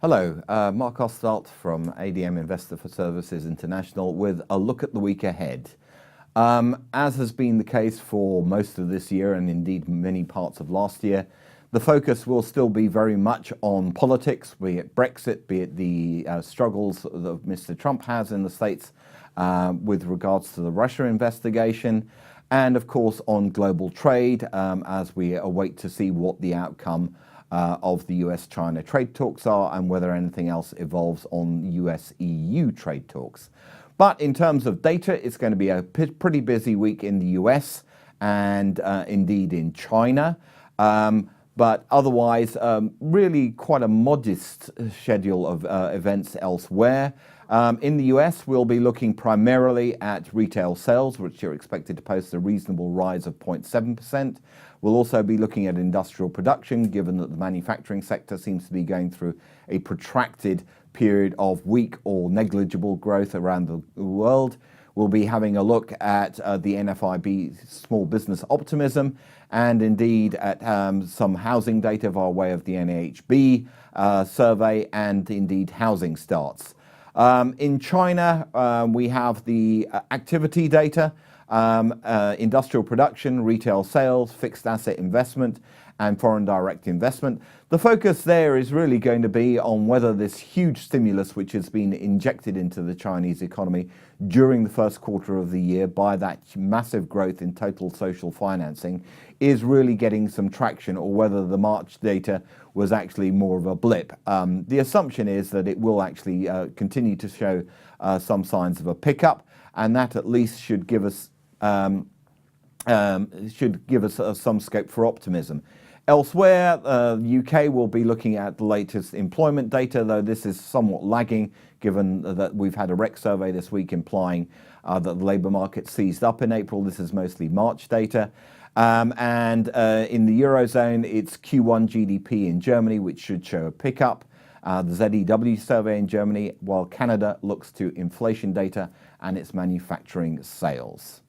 Hello, Mark Ostalt from ADM Investor for Services International with a look at the week ahead. As has been the case for most of this year and indeed many parts of last year, the focus will still be very much on politics, be it Brexit, be it the struggles that Mr. Trump has in the States with regards to the Russia investigation, and of course on global trade as we await to see what the outcome of the US-China trade talks are and whether anything else evolves on US-EU trade talks. But in terms of data, it's going to be a pretty busy week in the US and indeed in China. But otherwise, really quite a modest schedule of events elsewhere. In the US, we'll be looking primarily at retail sales, which are expected to post a reasonable rise of 0.7%. We'll also be looking at industrial production, given that the manufacturing sector seems to be going through a protracted period of weak or negligible growth around the world. We'll be having a look at the NFIB small business optimism and indeed at some housing data by way of the NAHB survey and indeed housing starts. In China, we have the activity data, industrial production, retail sales, fixed asset investment, and foreign direct investment. The focus there is really going to be on whether this huge stimulus which has been injected into the Chinese economy during the first quarter of the year by that massive growth in total social financing is really getting some traction, or whether the March data was actually more of a blip. The assumption is that it will actually continue to show some signs of a pickup, and that at least should give us some scope for optimism. Elsewhere, the UK will be looking at the latest employment data, though this is somewhat lagging given that we've had a REC survey this week implying that the labour market seized up in April. This is mostly March data. And in the Eurozone, it's Q1 GDP in Germany, which should show a pickup. The ZEW survey in Germany, while Canada looks to inflation data and its manufacturing sales.